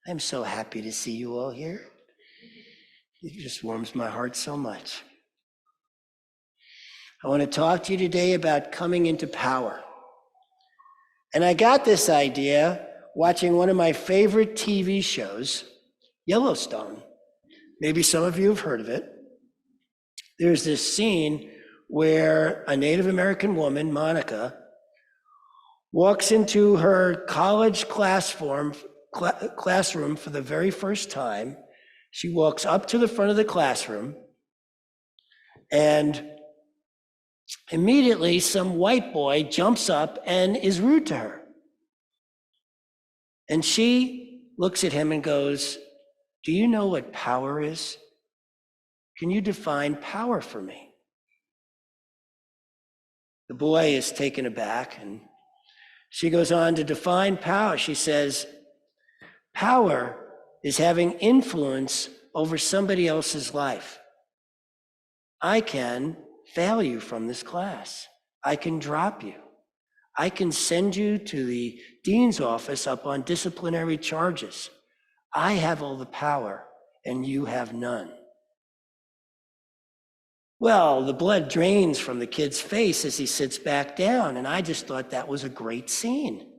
I'm so happy to see you all here. It just warms my heart so much. I want to talk to you today about coming into power. And I got this idea watching one of my favorite TV shows, Yellowstone. Maybe some of you have heard of it. There's this scene where a Native American woman, Monica, walks into her college classroom for the very first time. She walks up to the front of the classroom, and immediately some white boy jumps up and is rude to her. And she looks at him and goes, "Do you know what power is? Can you define power for me?" The boy is taken aback, and she goes on to define power. She says, "Power is having influence over somebody else's life. I can fail you from this class. I can drop you. I can send you to the dean's office up on disciplinary charges. I have all the power and you have none." Well, the blood drains from the kid's face as he sits back down, and I just thought that was a great scene.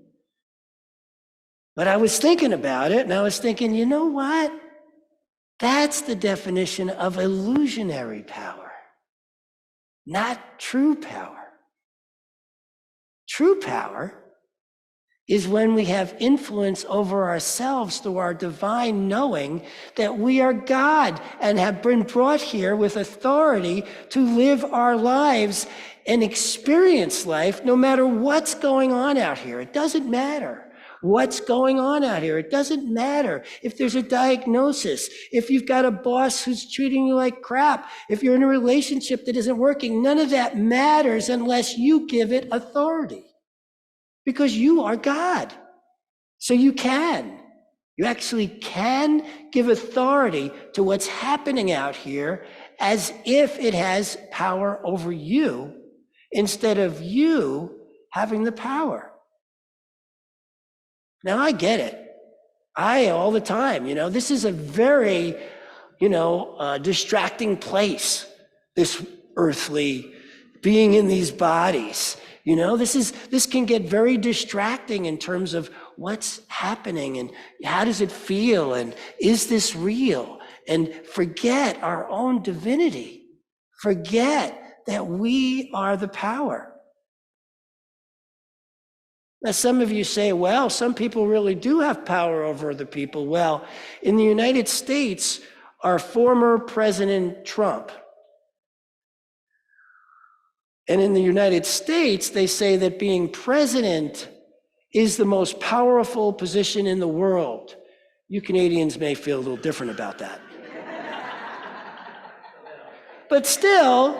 But I was thinking about it, and I was thinking, you know what? That's the definition of illusionary power, not true power. True power is when we have influence over ourselves through our divine knowing that we are God and have been brought here with authority to live our lives and experience life no matter what's going on out here. It doesn't matter what's going on out here. It doesn't matter if there's a diagnosis, if you've got a boss who's treating you like crap, if you're in a relationship that isn't working. None of that matters unless you give it authority. Because you are God. So you actually can give authority to what's happening out here as if it has power over you instead of you having the power. Now I get it. All the time, this is a very, distracting place, this earthly being in these bodies. This can get very distracting in terms of what's happening and how does it feel and is this real? And forget our own divinity. Forget that we are the power. Now, some of you say, well, some people really do have power over other people. Well, in the United States, our former President Trump, and in the United States, they say that being president is the most powerful position in the world. You Canadians may feel a little different about that. But still,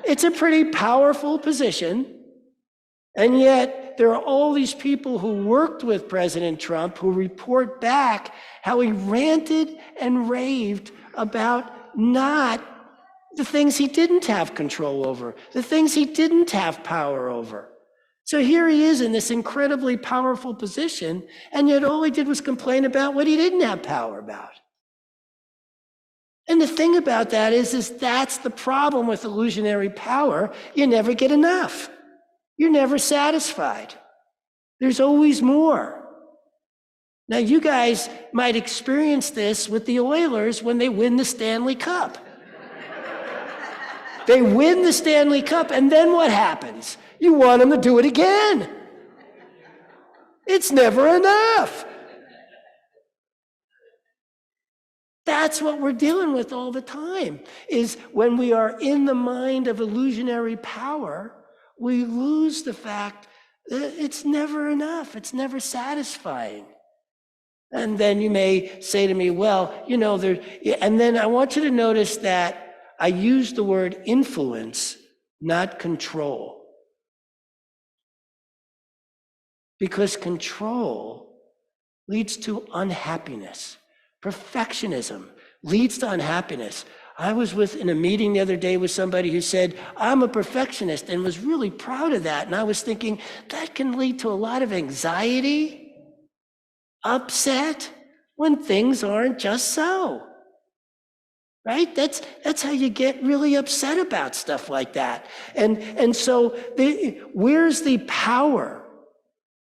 it's a pretty powerful position. And yet, there are all these people who worked with President Trump who report back how he ranted and raved about not the things he didn't have control over, the things he didn't have power over. So here he is in this incredibly powerful position, and yet all he did was complain about what he didn't have power about. And the thing about that is that's the problem with illusionary power. You never get enough. You're never satisfied. There's always more. Now, you guys might experience this with the Oilers when they win the Stanley Cup. They win the Stanley Cup, and then what happens? You want them to do it again. It's never enough. That's what we're dealing with all the time, is when we are in the mind of illusionary power, we lose the fact that it's never enough. It's never satisfying. And then you may say to me, well, and then I want you to notice that I use the word influence, not control. Because control leads to unhappiness. Perfectionism leads to unhappiness. I was in a meeting the other day with somebody who said, I'm a perfectionist, and was really proud of that. And I was thinking, that can lead to a lot of anxiety, upset, when things aren't just so. Right? That's how you get really upset about stuff like that. And so where's the power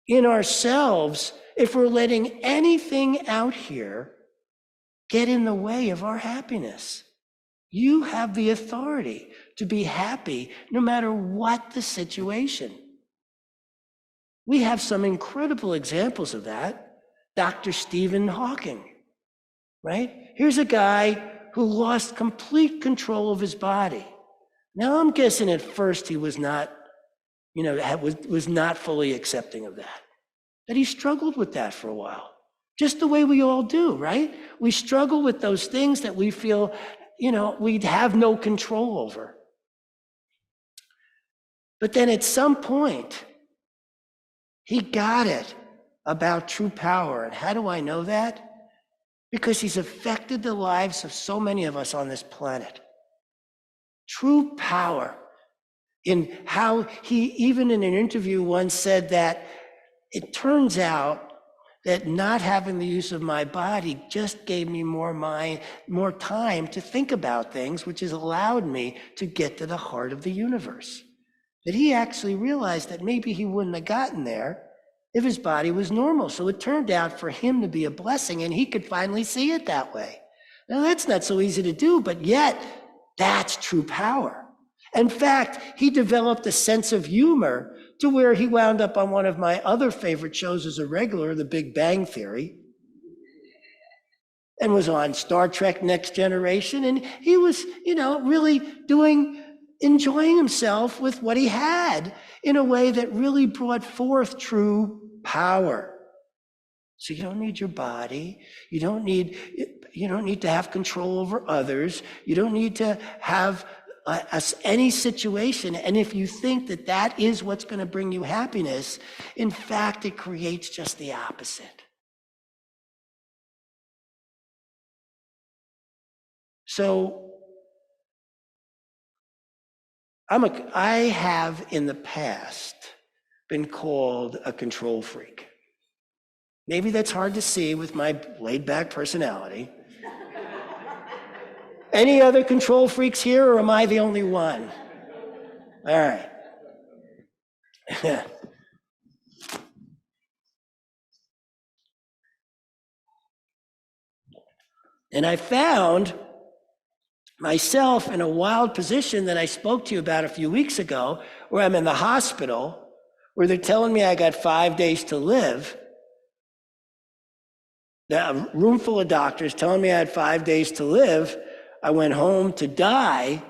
in ourselves if we're letting anything out here get in the way of our happiness? You have the authority to be happy no matter what the situation. We have some incredible examples of that. Dr. Stephen Hawking, right? Here's a guy who lost complete control of his body. Now I'm guessing at first he was not, was not fully accepting of that. That he struggled with that for a while. Just the way we all do, right? We struggle with those things that we feel, we'd have no control over. But then at some point, he got it about true power. And how do I know that? Because he's affected the lives of so many of us on this planet. True power in how he, even in an interview once said that it turns out that not having the use of my body just gave me more time to think about things, which has allowed me to get to the heart of the universe. That he actually realized that maybe he wouldn't have gotten there if his body was normal. So it turned out for him to be a blessing, and he could finally see it that way. Now that's not so easy to do, but yet that's true power. In fact, he developed a sense of humor to where he wound up on one of my other favorite shows as a regular, The Big Bang Theory, and was on Star Trek Next Generation. And he was, really enjoying himself with what he had in a way that really brought forth true power. So you don't need your body. You don't need to have control over others. You don't need to have any situation. And if you think that that is what's going to bring you happiness, in fact, it creates just the opposite. So I have in the past been called a control freak. Maybe that's hard to see with my laid-back personality. Any other control freaks here, or am I the only one? All right. And I found myself in a wild position that I spoke to you about a few weeks ago, where I'm in the hospital, where they're telling me I got 5 days to live. A room full of doctors telling me I had 5 days to live. I went home to die,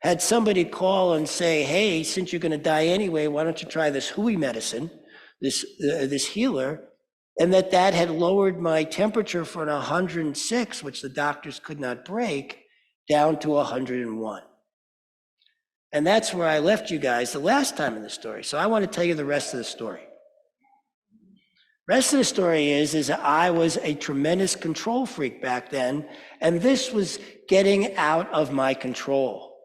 had somebody call and say, hey, since you're going to die anyway, why don't you try this Hui medicine, this healer, and that had lowered my temperature from 106, which the doctors could not break, down to 101. And that's where I left you guys the last time in the story. So I want to tell you the rest of the story. Rest of the story is I was a tremendous control freak back then, and this was getting out of my control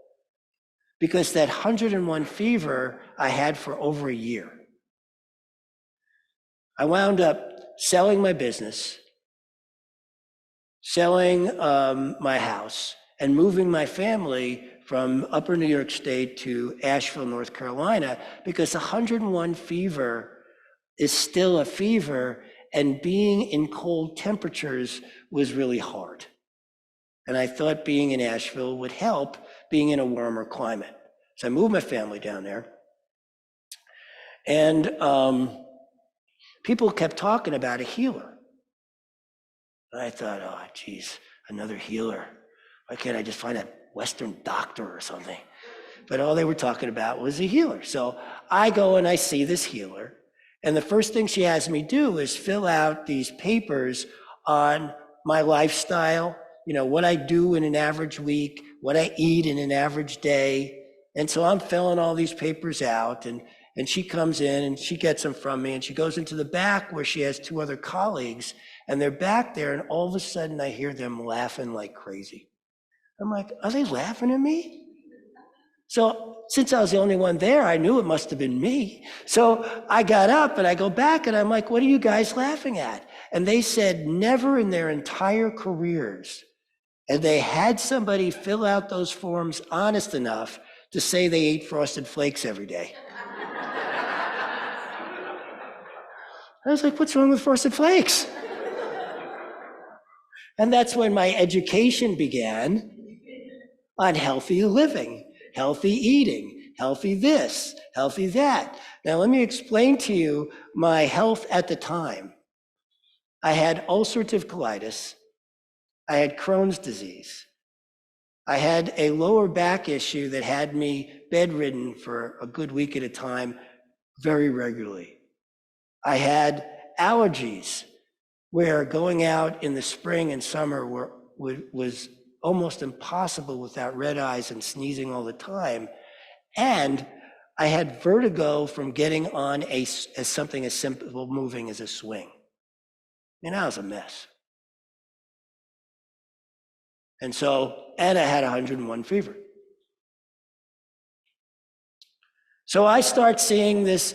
because that 101 fever I had for over a year. I wound up selling my business, selling my house, and moving my family from upper New York State to Asheville, North Carolina, because 101 fever is still a fever, and being in cold temperatures was really hard. And I thought being in Asheville would help being in a warmer climate. So I moved my family down there. And people kept talking about a healer. And I thought, oh, geez, another healer. Why can't I just find a Western doctor or something? But all they were talking about was a healer. So I go and I see this healer. And the first thing she has me do is fill out these papers on my lifestyle, what I do in an average week, what I eat in an average day. And so I'm filling all these papers out, and she comes in and she gets them from me, and she goes into the back where she has two other colleagues, and they're back there, and all of a sudden I hear them laughing like crazy. I'm like, are they laughing at me? So since I was the only one there, I knew it must have been me. So I got up and I go back and I'm like, what are you guys laughing at? And they said never in their entire careers had they had somebody fill out those forms honest enough to say they ate Frosted Flakes every day. I was like, what's wrong with Frosted Flakes? And that's when my education began on healthy living, healthy eating, healthy this, healthy that. Now, let me explain to you my health at the time. I had ulcerative colitis. I had Crohn's disease. I had a lower back issue that had me bedridden for a good week at a time very regularly. I had allergies where going out in the spring and summer was almost impossible without red eyes and sneezing all the time. And I had vertigo from getting on something as simple moving as a swing. I was a mess. And I had 101 fever. So I start seeing this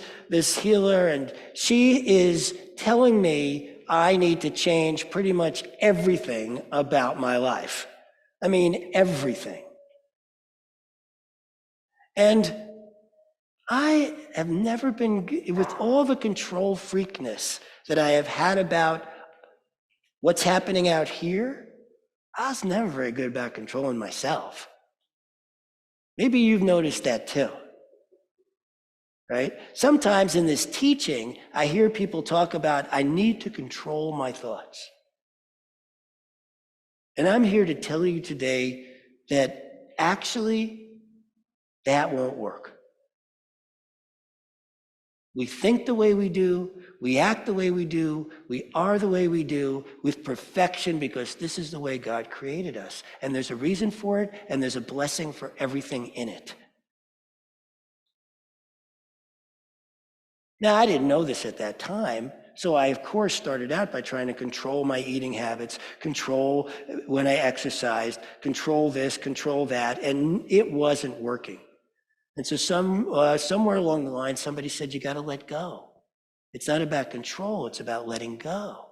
healer, and she is telling me I need to change pretty much everything about my life. I mean, everything. And I have never been, with all the control freakness that I have had about what's happening out here, I was never very good about controlling myself. Maybe you've noticed that too, right? Sometimes in this teaching, I hear people talk about, I need to control my thoughts. And I'm here to tell you today that actually, that won't work. We think the way we do, we act the way we do, we are the way we do with perfection because this is the way God created us. And there's a reason for it, and there's a blessing for everything in it. Now, I didn't know this at that time, so I, of course, started out by trying to control my eating habits, control when I exercised, control this, control that, and it wasn't working. And so somewhere along the line, somebody said, you got to let go. It's not about control, it's about letting go.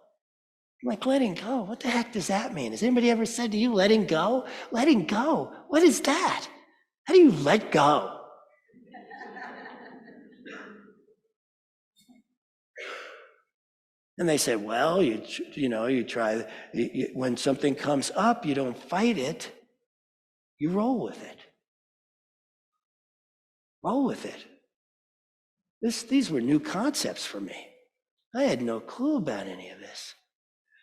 I'm like, letting go? What the heck does that mean? Has anybody ever said to you, letting go? Letting go? What is that? How do you let go? And they said, well, you try, when something comes up, you don't fight it, you roll with it. Roll with it. These were new concepts for me. I had no clue about any of this.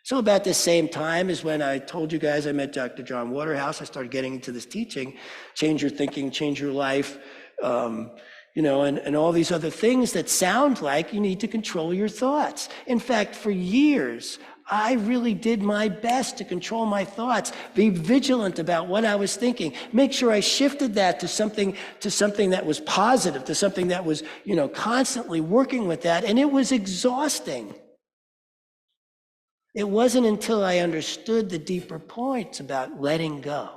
So about the same time as when I told you guys I met Dr. John Waterhouse, I started getting into this teaching, change your thinking, change your life, and all these other things that sound like you need to control your thoughts. In fact, for years, I really did my best to control my thoughts, be vigilant about what I was thinking, make sure I shifted that to something that was positive, to something that was, constantly working with that. And it was exhausting. It wasn't until I understood the deeper points about letting go.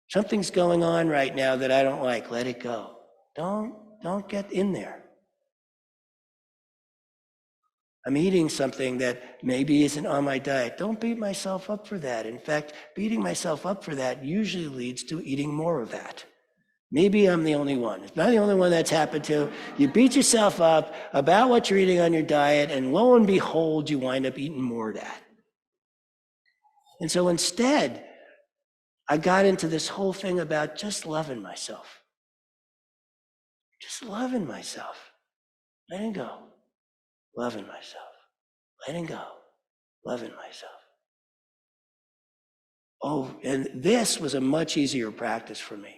Something's going on right now that I don't like. Let it go. Don't get in there. I'm eating something that maybe isn't on my diet. Don't beat myself up for that. In fact, beating myself up for that usually leads to eating more of that. Maybe I'm the only one. It's not the only one that's happened to. You beat yourself up about what you're eating on your diet, and lo and behold, you wind up eating more of that. And so instead, I got into this whole thing about just loving myself. Just loving myself. Letting go. Loving myself. Letting go. Loving myself. Oh, and this was a much easier practice for me.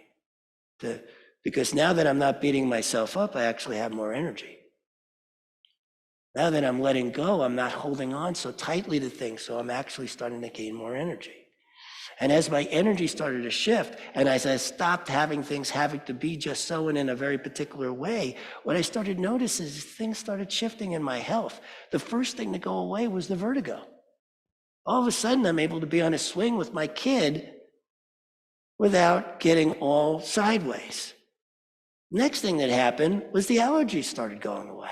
Because now that I'm not beating myself up, I actually have more energy. Now that I'm letting go, I'm not holding on so tightly to things, so I'm actually starting to gain more energy. And as my energy started to shift, and as I stopped having things having to be just so and in a very particular way, what I started noticing is things started shifting in my health. The first thing to go away was the vertigo. All of a sudden, I'm able to be on a swing with my kid without getting all sideways. Next thing that happened was the allergies started going away.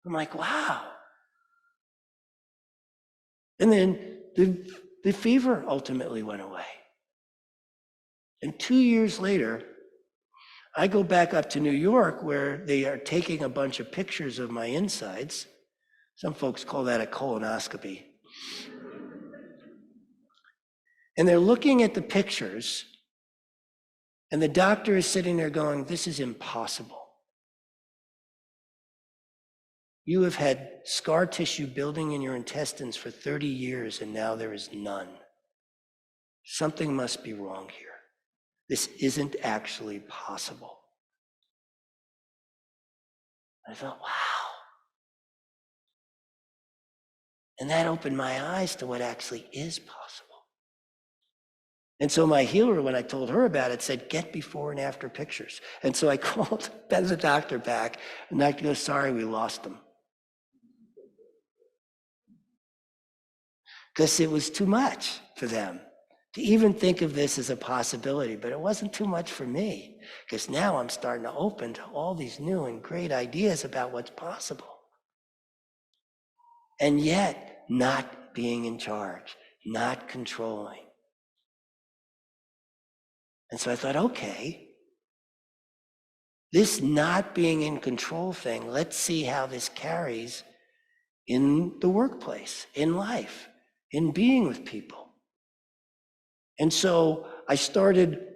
I'm like, wow. And then the fever ultimately went away. And 2 years later, I go back up to New York where they are taking a bunch of pictures of my insides. Some folks call that a colonoscopy. And they're looking at the pictures, and the doctor is sitting there going, this is impossible. You have had scar tissue building in your intestines for 30 years, and now there is none. Something must be wrong here. This isn't actually possible. I thought, wow. And that opened my eyes to what actually is possible. And so my healer, when I told her about it, said, get before and after pictures. And so I called the doctor back, and the doctor goes, sorry, we lost them. Because it was too much for them to even think of this as a possibility, but it wasn't too much for me, because now I'm starting to open to all these new and great ideas about what's possible. And yet, not being in charge, not controlling. And so I thought, okay, this not being in control thing, let's see how this carries in the workplace, in life, in being with people. And so I started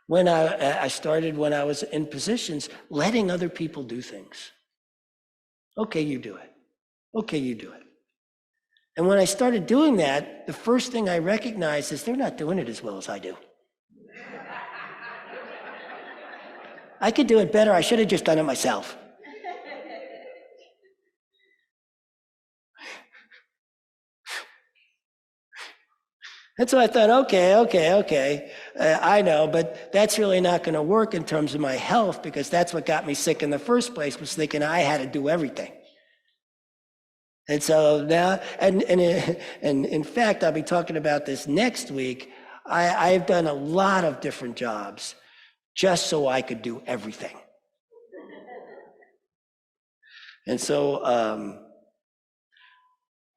when I was in positions, letting other people do things. Okay, you do it. Okay, you do it. And when I started doing that, the first thing I recognized is they're not doing it as well as I do. I could do it better. I should have just done it myself. And so I thought, okay, I know, but that's really not going to work in terms of my health, because that's what got me sick in the first place, was thinking I had to do everything. And so now, and in fact, I'll be talking about this next week. I've done a lot of different jobs just so I could do everything. And so,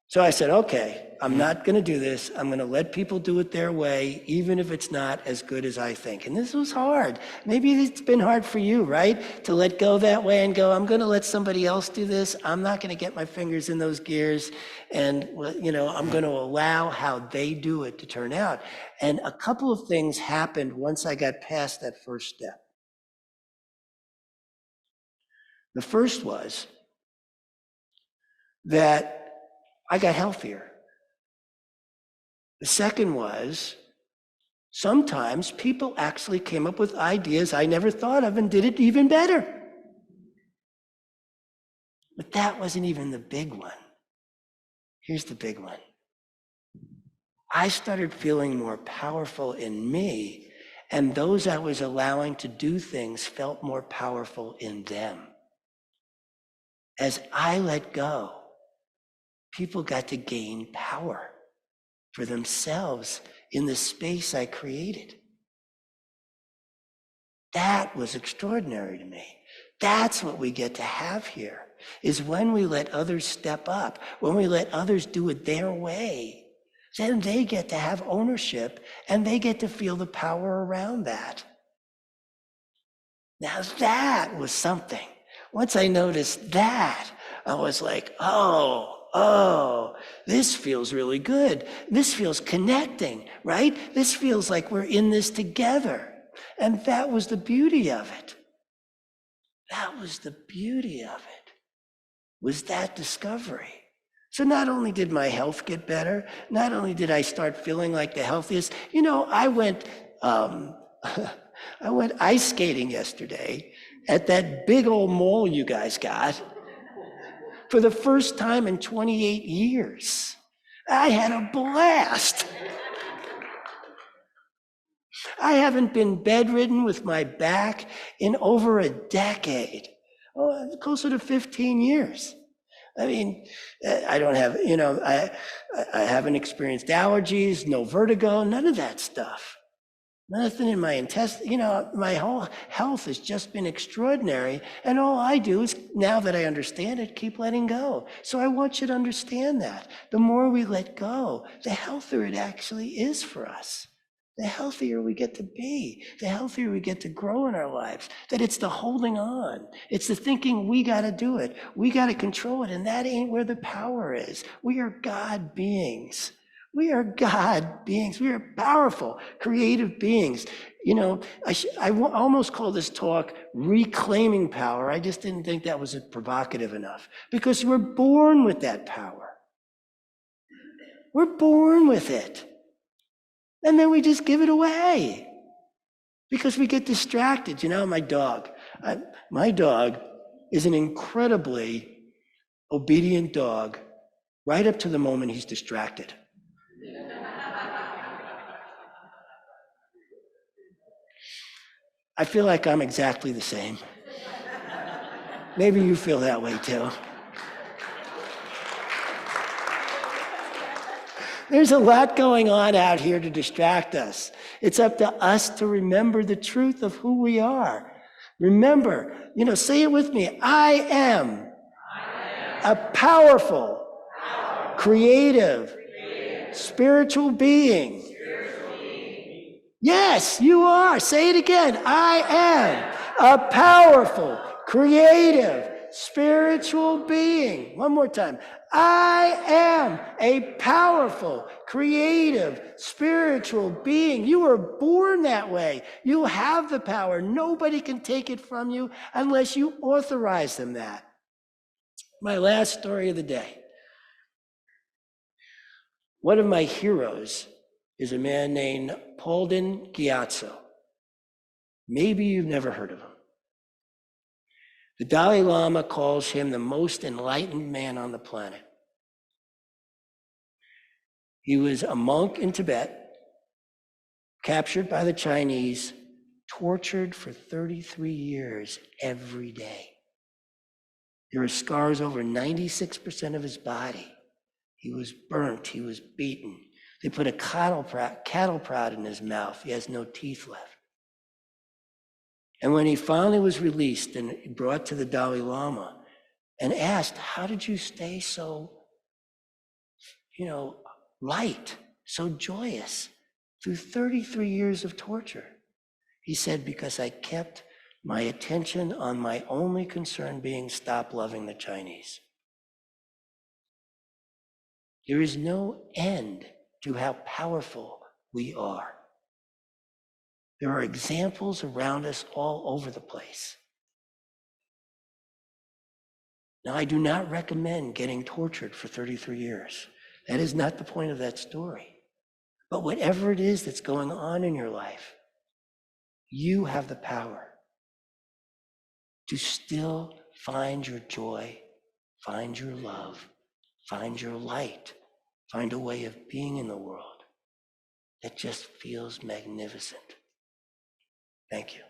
so I said, okay, I'm not going to do this. I'm going to let people do it their way, even if it's not as good as I think. And this was hard. Maybe it's been hard for you, right? To let go that way and go, I'm going to let somebody else do this. I'm not going to get my fingers in those gears. And, I'm going to allow how they do it to turn out. And a couple of things happened once I got past that first step. The first was that I got healthier. The second was, sometimes people actually came up with ideas I never thought of and did it even better. But that wasn't even the big one. Here's the big one. I started feeling more powerful in me, and those I was allowing to do things felt more powerful in them. As I let go, people got to gain power for themselves in the space I created. That was extraordinary to me. That's what we get to have here, is when we let others step up, when we let others do it their way, then they get to have ownership and they get to feel the power around that. Now that was something. Once I noticed that, I was like, oh, this feels really good. This feels connecting, right? This feels like we're in this together. And that was the beauty of it. That was the beauty of it, was that discovery. So not only did my health get better, not only did I start feeling like the healthiest, I went ice skating yesterday at that big old mole you guys got for the first time in 28 years. I had a blast. I haven't been bedridden with my back in over a decade, closer to 15 years. I mean, I don't have, I haven't experienced allergies, no vertigo, none of that stuff. Nothing in my intestine, my whole health has just been extraordinary. And all I do is, now that I understand it, keep letting go. So I want you to understand that. The more we let go, the healthier it actually is for us. The healthier we get to be, the healthier we get to grow in our lives. That it's the holding on. It's the thinking we got to do it. We got to control it. And that ain't where the power is. We are God beings. We are God beings. We are powerful, creative beings. I almost call this talk Reclaiming Power. I just didn't think that was provocative enough, because we're born with that power. We're born with it. And then we just give it away because we get distracted. My dog is an incredibly obedient dog right up to the moment he's distracted. I feel like I'm exactly the same. Maybe you feel that way too. There's a lot going on out here to distract us. It's up to us to remember the truth of who we are. Remember, say it with me. I am a powerful, creative, spiritual being. Yes, you are. Say it again. I am a powerful, creative, spiritual being. One more time. I am a powerful, creative, spiritual being. You were born that way. You have the power. Nobody can take it from you unless you authorize them that. My last story of the day. One of my heroes is a man named Paulden Gyatso. Maybe you've never heard of him. The Dalai Lama calls him the most enlightened man on the planet. He was a monk in Tibet, captured by the Chinese, tortured for 33 years every day. There are scars over 96% of his body. He was burnt, he was beaten. They put a cattle prod in his mouth. He has no teeth left. And when he finally was released and brought to the Dalai Lama and asked, how did you stay so, light, so joyous through 33 years of torture? He said, because I kept my attention on my only concern being stop loving the Chinese. There is no end to how powerful we are. There are examples around us all over the place. Now, I do not recommend getting tortured for 33 years. That is not the point of that story. But whatever it is that's going on in your life, you have the power to still find your joy, find your love, find your light, find a way of being in the world that just feels magnificent. Thank you.